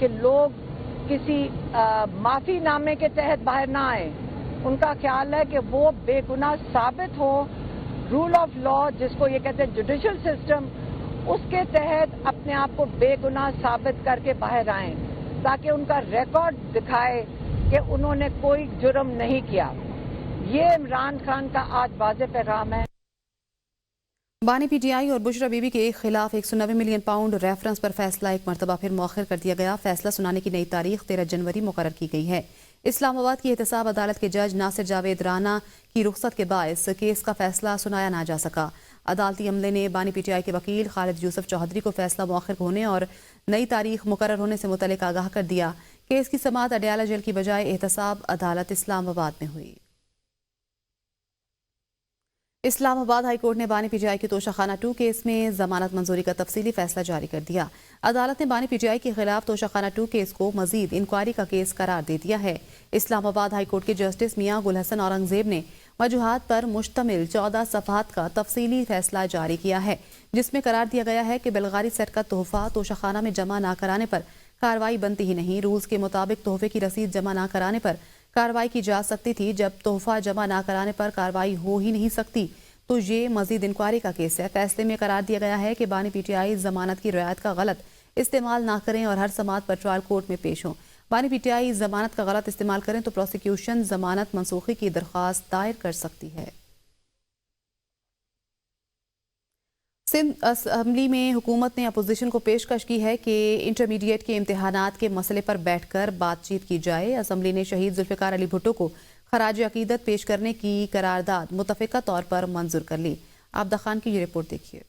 کہ لوگ کسی معافی نامے کے تحت باہر نہ آئیں. ان کا خیال ہے کہ وہ بے گناہ ثابت ہو. رول آف لا جس کو یہ کہتے ہیں جوڈیشل سسٹم، اس کے تحت اپنے آپ کو بے گناہ ثابت کر کے باہر آئیں تاکہ ان کا ریکارڈ دکھائے کہ انہوں نے کوئی جرم نہیں کیا. یہ عمران خان کا آج واضح پیغام ہے. بانی پی ٹی آئی اور بشرا بی بی کے خلاف 190 ملین پاؤنڈ ریفرنس پر فیصلہ ایک مرتبہ پھر مؤخر کر دیا گیا. فیصلہ سنانے کی نئی تاریخ 13 جنوری مقرر کی گئی ہے. اسلام آباد کی احتساب عدالت کے جج ناصر جاوید رانا کی رخصت کے باعث کیس کا فیصلہ سنایا نہ جا سکا. عدالتی عملے نے بانی پی ٹی آئی کے وکیل خالد یوسف چودھری کو فیصلہ مؤخر ہونے اور نئی تاریخ مقرر ہونے سے متعلق آگاہ کر دیا. کیس کی سماعت اڈیالہ جیل کی بجائے احتساب عدالت اسلام آباد میں ہوئی. اسلام آباد ہائی کورٹ نے بانی پی ٹی آئی کے توشہ خانہ 2 کیس میں ضمانت منظوری کا تفصیلی فیصلہ جاری کر دیا. عدالت نے بانی پی ٹی آئی کے خلاف توشہ خانہ 2 کیس کو مزید انکوائری کا کیس قرار دے دیا ہے. اسلام آباد ہائی کورٹ کے جسٹس میاں گل حسن اورنگزیب نے وجوہات پر مشتمل 14 صفحات کا تفصیلی فیصلہ جاری کیا ہے، جس میں قرار دیا گیا ہے کہ بلغاری سیٹ کا تحفہ توشہ خانہ میں جمع نہ کرانے پر کارروائی بنتی ہی نہیں. رولز کے مطابق تحفے کی رسید جمع نہ کرانے پر کارروائی کی جا سکتی تھی. جب تحفہ جمع نہ کرانے پر کارروائی ہو ہی نہیں سکتی تو یہ مزید انکوائری کا کیس ہے. فیصلے میں قرار دیا گیا ہے کہ بانی پی ٹی آئی ضمانت کی رعایت کا غلط استعمال نہ کریں اور ہر سماعت پر ٹرائل کورٹ میں پیش ہوں. بانی پی ٹی آئی ضمانت کا غلط استعمال کریں تو پروسیکیوشن ضمانت منسوخی کی درخواست دائر کر سکتی ہے. سندھ اسمبلی میں حکومت نے اپوزیشن کو پیشکش کی ہے کہ انٹرمیڈیٹ کے امتحانات کے مسئلے پر بیٹھ کر بات چیت کی جائے. اسمبلی نے شہید ذوالفقار علی بھٹو کو خراج عقیدت پیش کرنے کی قرارداد متفقہ طور پر منظور کر لی. عابدہ خان کی یہ رپورٹ دیکھیے.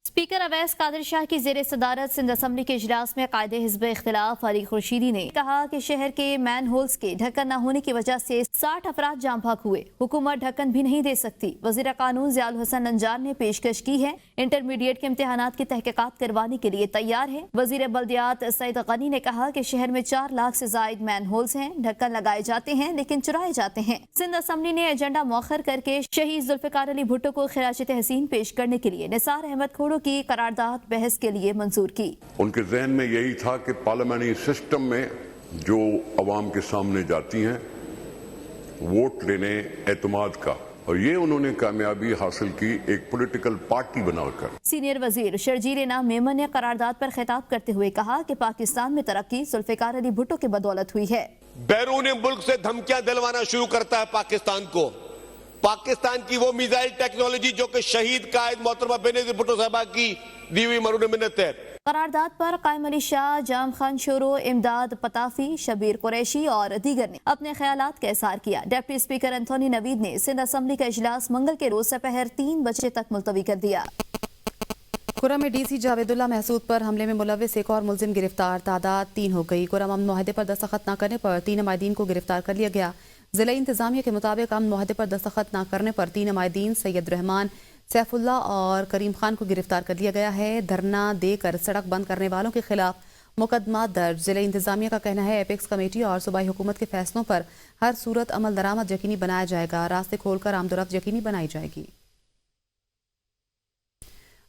اسپیکر اویس قادر شاہ کی زیر صدارت سندھ اسمبلی کے اجلاس میں قائد حزب اختلاف علی خورشیدی نے کہا کہ شہر کے مین ہولز کے ڈھکن نہ ہونے کی وجہ سے 60 افراد جام بھاگ ہوئے. حکومت ڈھکن بھی نہیں دے سکتی. وزیر قانون ضیاء الحسن نجار نے پیشکش کی ہے. انٹرمیڈیٹ کے امتحانات کی تحقیقات کروانے کے لیے تیار ہے. وزیر بلدیات سعید غنی نے کہا کہ شہر میں 4 لاکھ سے زائد مین ہولز ہیں. ڈھکن لگائے جاتے ہیں لیکن چرائے جاتے ہیں. سندھ اسمبلی نے ایجنڈا مؤخر کر کے شہید ذوالفقار علی بھٹو کو خراج تحسین پیش کرنے کے لیے نثار احمد کھوڑو کی قرارداد بحث کے لیے منظور کی. ان کے ذہن میں یہی تھا کہ پارلیمانی سسٹم میں جو عوام کے سامنے جاتی ہیں ووٹ لینے اعتماد کا، اور یہ انہوں نے کامیابی حاصل کی ایک پولیٹیکل پارٹی بنا کر. سینئر وزیر شرجیل انعام میمن نے قرارداد پر خطاب کرتے ہوئے کہا کہ پاکستان میں ترقی ذوالفقار علی بھٹو کی بدولت ہوئی ہے. بیرون ملک سے دھمکیاں دلوانا شروع کرتا ہے پاکستان کو. پاکستان کی وہ میزائل ٹیکنالوجی جو کہ شہید قائد محترمہ بینظیر بھٹو صاحبہ کی دی ہوئی مرہون منت ہے. قرارداد پر قائم علی شاہ، جام خان شورو، امداد پتافی، شبیر قریشی اور دیگر نے اپنے خیالات کا اظہار کیا. ڈپٹی اسپیکر انتھونی نوید نے سندھ اسمبلی کا اجلاس منگل کے روز سپہر 3 بجے تک ملتوی کر دیا. خرم میں ڈی سی جاوید اللہ محسود پر حملے میں ملوث ایک اور ملزم گرفتار. تعداد 3 ہو گئی. خرم امن معاہدے پر دستخط نہ کرنے پر 3 نمائندین کو گرفتار کر لیا گیا. ضلع انتظامیہ کے مطابق امن معاہدے پر دستخط نہ کرنے پر 3 نمائندین سید رحمان، سیف اللہ اور کریم خان کو گرفتار کر لیا گیا ہے. دھرنا دے کر سڑک بند کرنے والوں کے خلاف مقدمات درج. ضلع انتظامیہ کا کہنا ہے ایپیکس کمیٹی اور صوبائی حکومت کے فیصلوں پر ہر صورت عمل درآمد یقینی بنایا جائے گا. راستے کھول کر آمد و رفت یقینی بنائی جائے گی.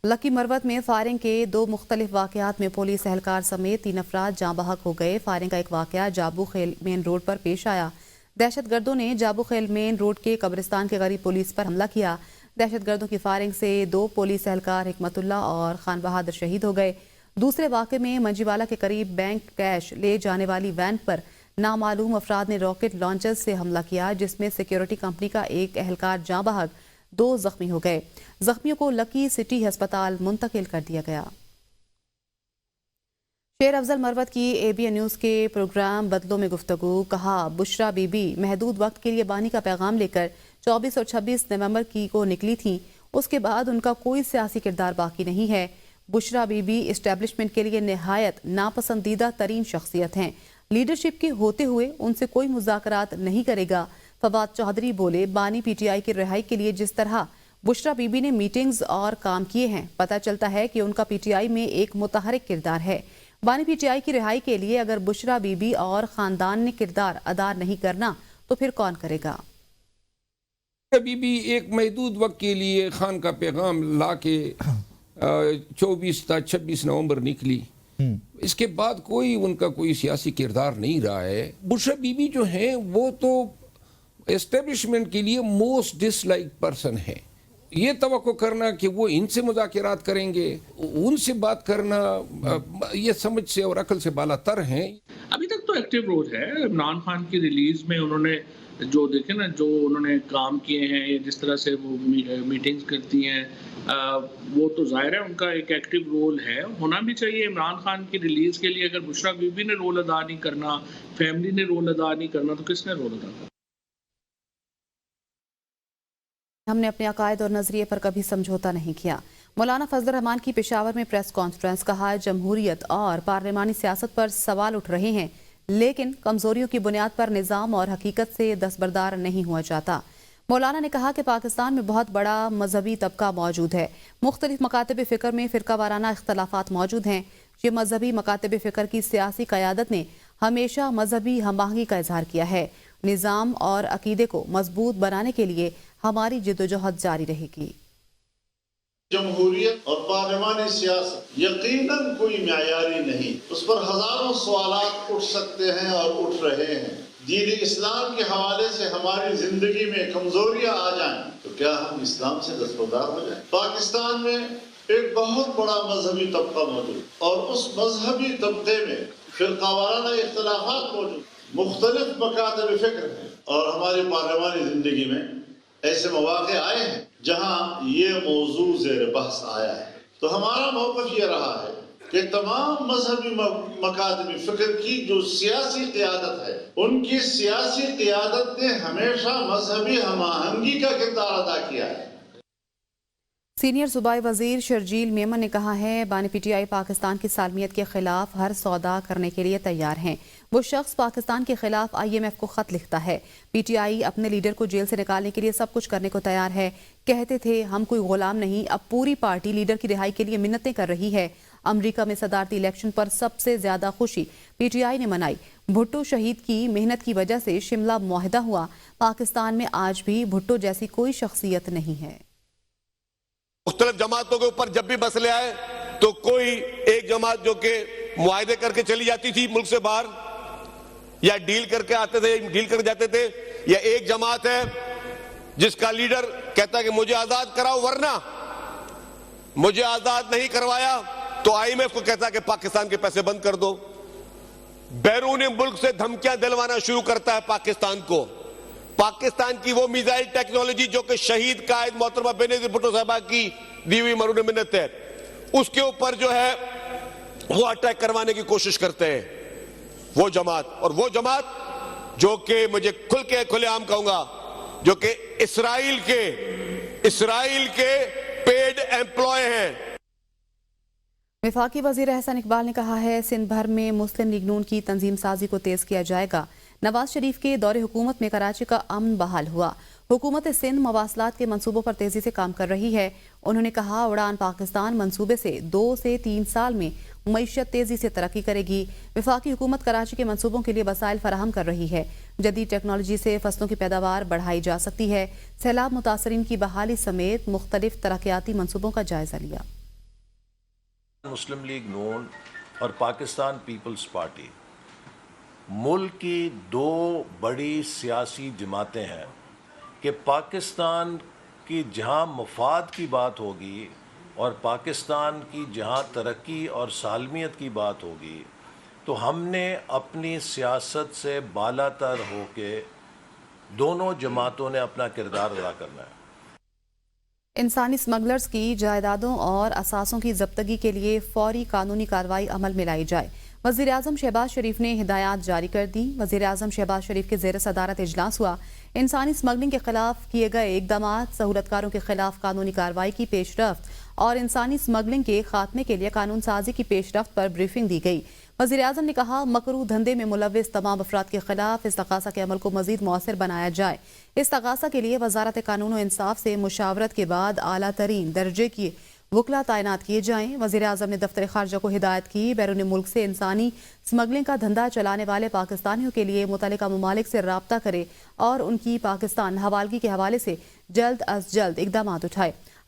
لکی مروت میں فائرنگ کے 2 مختلف واقعات میں پولیس اہلکار سمیت 3 افراد جاں بحق ہو گئے. فائرنگ کا ایک واقعہ جابو خیل مین روڈ پر پیش آیا. دہشت گردوں نے جابو خیل مین روڈ کے قبرستان کے قریب پولیس پر حملہ کیا. دہشت گردوں کی فائرنگ سے 2 پولیس اہلکار حکمت اللہ اور خان بہادر شہید ہو گئے. دوسرے واقعے میں منجیوالا کے قریب بینک کیش لے جانے والی وین پر نامعلوم افراد نے راکٹ لانچر سے حملہ کیا، جس میں سیکیورٹی کمپنی کا ایک اہلکار جاں بحق، 2 زخمی ہو گئے. زخمیوں کو لکی سٹی ہسپتال منتقل کر دیا گیا. شیر افضل مروت کی اے بی این نیوز کے پروگرام بدلوں میں گفتگو. کہا بشرا بی بی محدود وقت کے لیے بانی کا پیغام لے کر 24 اور 26 نومبر کو نکلی تھیں. اس کے بعد ان کا کوئی سیاسی کردار باقی نہیں ہے. بشرا بی بی اسٹیبلشمنٹ کے لیے نہایت ناپسندیدہ ترین شخصیت ہیں. لیڈرشپ کے ہوتے ہوئے ان سے کوئی مذاکرات نہیں کرے گا. فواد چودھری بولے بانی پی ٹی آئی کی رہائی کے لیے جس طرح بشرا بی بی نے میٹنگز اور کام کیے ہیں، پتہ چلتا ہے کہ ان کا پی ٹی آئی میں ایک متحرک کردار ہے. بانی پی ٹی آئی کی رہائی کے لیے اگر بشرا بی بی اور خاندان نے کردار ادا نہیں کرنا تو پھر کون کرے گا؟ بی بی ایک محدود وقت کے لیے خان کا پیغام لا کے 24 تا 26 نومبر نکلی. اس کے بعد کوئی ان کا کوئی سیاسی کردار نہیں رہا ہے. بشرا بی بی جو ہیں وہ تو اسٹیبلشمنٹ کے لیے موسٹ ڈس لائک پرسن ہے. یہ توقع کرنا کہ وہ ان سے مذاکرات کریں گے، ان سے بات کرنا یہ سمجھ سے اور عقل سے بالا تر ہیں. ابھی تک تو ایکٹیو رول ہے. عمران خان کی ریلیز میں انہوں نے جو دیکھیں نا، جو انہوں نے کام کیے ہیں، جس طرح سے وہ میٹنگز کرتی ہیں، وہ تو ظاہر ہے ان کا ایک ایکٹیو رول ہے، ہونا بھی چاہیے. عمران خان کی ریلیز کے لیے اگر بشرا بی بی نے رول ادا نہیں کرنا، فیملی نے رول ادا نہیں کرنا، تو کس نے رول ادا کرنا؟ ہم نے اپنے عقائد اور نظریے پر کبھی سمجھوتا نہیں کیا. مولانا فضل الرحمان کی پشاور میں پریس کانفرنس. کہا جمہوریت اور پارلیمانی سیاست پر سوال اٹھ رہے ہیں، لیکن کمزوریوں کی بنیاد پر نظام اور حقیقت سے دستبردار نہیں ہوا جاتا. مولانا نے کہا کہ پاکستان میں بہت بڑا مذہبی طبقہ موجود ہے. مختلف مکاتب فکر میں فرقہ وارانہ اختلافات موجود ہیں. یہ مذہبی مکاتب فکر کی سیاسی قیادت نے ہمیشہ مذہبی ہم آہنگی کا اظہار کیا ہے. نظام اور عقیدے کو مضبوط بنانے کے لیے ہماری جدوجہد جاری رہے گی. جمہوریت اور پارلیمانی سیاست یقیناً کوئی معیاری نہیں. اس پر ہزاروں سوالات اٹھ سکتے ہیں اور اٹھ رہے ہیں. دین اسلام کے حوالے سے ہماری زندگی میں کمزوریاں آ جائیں تو کیا ہم اسلام سے دستبردار ہو جائیں؟ پاکستان میں ایک بہت بڑا مذہبی طبقہ موجود اور اس مذہبی طبقے میں فرقہ وارانہ اختلافات موجود، مختلف مکاتب فکر ہیں، اور ہماری پارلیمانی زندگی میں ایسے مواقع آئے ہیں جہاں یہ موضوع زیر بحث آیا ہے. تو ہمارا موقف یہ رہا ہے کہ تمام مذہبی مکاتب فکر کی جو سیاسی قیادت ہے، ان کی سیاسی قیادت نے ہمیشہ مذہبی ہم آہنگی کا کردار ادا کیا ہے. سینئر صوبائی وزیر شرجیل میمن نے کہا ہے بانی پی ٹی آئی پاکستان کی سالمیت کے خلاف ہر سودا کرنے کے لیے تیار ہیں. وہ شخص پاکستان کے خلاف IMF کو خط لکھتا ہے. پی ٹی آئی اپنے لیڈر کو جیل سے نکالنے کے لیے سب کچھ کرنے کو تیار ہے. کہتے تھے ہم کوئی غلام نہیں، اب پوری پارٹی لیڈر کی رہائی کے لیے منتیں کر رہی ہے. امریکہ میں صدارتی الیکشن پر سب سے زیادہ خوشی پی ٹی آئی نے منائی. بھٹو شہید کی محنت کی وجہ سے شملہ معاہدہ ہوا. پاکستان میں آج بھی بھٹو جیسی کوئی شخصیت نہیں ہے. مختلف جماعتوں کے اوپر جب بھی مسئلے آئے تو کوئی ایک جماعت جو کہ معاہدے کر کے چلی جاتی تھی ملک سے باہر، یا ڈیل کر کے آتے تھے، ڈیل کر جاتے تھے، یا ایک جماعت ہے جس کا لیڈر کہتا ہے کہ مجھے آزاد کراؤ، ورنہ مجھے آزاد نہیں کروایا تو IMF کو کہتا ہے کہ پاکستان کے پیسے بند کر دو. بیرون ملک سے دھمکیاں دلوانا شروع کرتا ہے پاکستان کو. پاکستان کی وہ میزائل ٹیکنالوجی جو کہ شہید قائد محترمہ بینظیر بھٹو صاحبہ کی دی ہوئی مرہون منت ہے، اس کے اوپر جو ہے وہ اٹیک کروانے کی کوشش کرتے ہیں وہ جماعت. اور وہ جماعت جو کہ مجھے کھلے عام کہوں گا، جو کہ اسرائیل کے پیڈ ایمپلائے ہیں. وفاقی وزیر احسان اقبال نے کہا ہے سندھ بھر میں مسلم لیگ نون کی تنظیم سازی کو تیز کیا جائے گا. نواز شریف کے دور حکومت میں کراچی کا امن بحال ہوا. حکومت سندھ مواصلات کے منصوبوں پر تیزی سے کام کر رہی ہے. انہوں نے کہا اڑان پاکستان منصوبے سے 2 سے 3 سال میں معیشت تیزی سے ترقی کرے گی. وفاقی حکومت کراچی کے منصوبوں کے لیے وسائل فراہم کر رہی ہے. جدید ٹیکنالوجی سے فصلوں کی پیداوار بڑھائی جا سکتی ہے. سیلاب متاثرین کی بحالی سمیت مختلف ترقیاتی منصوبوں کا جائزہ لیا. مسلم لیگ نون اور پاکستان پیپلز پارٹی ملک کی 2 بڑی سیاسی جماعتیں ہیں کہ پاکستان کی جہاں مفاد کی بات ہوگی اور پاکستان کی جہاں ترقی اور سالمیت کی بات ہوگی تو ہم نے اپنی سیاست سے بالا تر ہو کے دونوں جماعتوں نے اپنا کردار ادا کرنا ہے. انسانی اسمگلرز کی جائیدادوں اور اثاثوں کی ضبطگی کے لیے فوری قانونی کارروائی عمل میں لائی جائے. وزیر اعظم شہباز شریف نے ہدایات جاری کر دی. وزیر اعظم شہباز شریف کے زیر صدارت اجلاس ہوا. انسانی اسمگلنگ کے خلاف کیے گئے اقدامات، سہولت کاروں کے خلاف قانونی کارروائی کی پیش رفت اور انسانی اسمگلنگ کے خاتمے کے لیے قانون سازی کی پیش رفت پر بریفنگ دی گئی. وزیر اعظم نے کہا مکروہ دھندے میں ملوث تمام افراد کے خلاف استغاثہ کے عمل کو مزید مؤثر بنایا جائے. استغاثہ کے لیے وزارت قانون و انصاف سے مشاورت کے بعد اعلیٰ ترین درجے کی وکلا تعینات کیے جائیں. وزیر اعظم نے دفتر خارجہ کو ہدایت کی بیرون ملک سے انسانی اسمگلنگ کا دھندا چلانے والے پاکستانیوں کے لیے متعلقہ ممالک سے رابطہ کرے اور ان کی پاکستان حوالگی کے حوالے سے جلد از جلد اقدامات اٹھائے.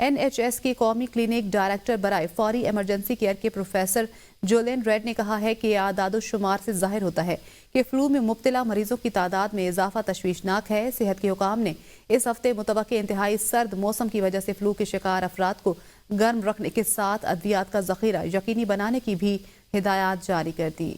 NHS کے قومی کلینک ڈائریکٹر برائے فوری ایمرجنسی کیئر کے پروفیسر جولین ریڈ نے کہا ہے کہ اعداد و شمار سے ظاہر ہوتا ہے کہ فلو میں مبتلا مریضوں کی تعداد میں اضافہ تشویشناک ہے۔ صحت کے حکام نے اس ہفتے متوقع انتہائی سرد موسم کی وجہ سے فلو کے شکار افراد کو گرم رکھنے کے ساتھ ادویات کا ذخیرہ یقینی بنانے کی بھی ہدایات جاری کر دی۔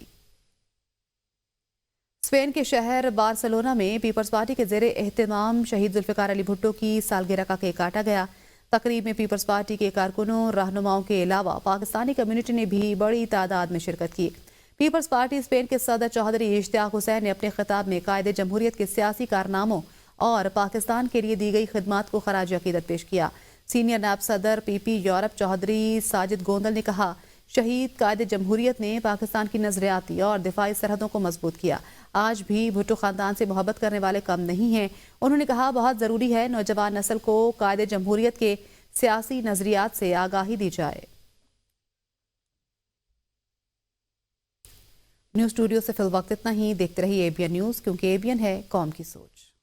اسپین کے شہر بارسلونا میں پیپلز پارٹی کے زیر اہتمام شہید ذوالفقار علی بھٹو کی سالگرہ کا کیک کاٹا گیا۔ تقریب میں پیپلز پارٹی کے کارکنوں رہنماؤں کے علاوہ پاکستانی کمیونٹی نے بھی بڑی تعداد میں شرکت کی۔ پیپلز پارٹی اسپین کے صدر چوہدری اشتیاق حسین نے اپنے خطاب میں قائد جمہوریت کے سیاسی کارناموں اور پاکستان کے لیے دی گئی خدمات کو خراج عقیدت پیش کیا۔ سینئر نائب صدر PP یورپ چوہدری ساجد گوندل نے کہا، شہید قائد جمہوریت نے پاکستان کی نظریاتی اور دفاعی سرحدوں کو مضبوط کیا۔ آج بھی بھٹو خاندان سے محبت کرنے والے کم نہیں ہیں۔ انہوں نے کہا، بہت ضروری ہے نوجوان نسل کو قائد جمہوریت کے سیاسی نظریات سے آگاہی دی جائے۔ نیوز اسٹوڈیو سے فی الوقت اتنا ہی۔ دیکھتے رہیے ABN نیوز، کیونکہ ABN ہے قوم کی سوچ۔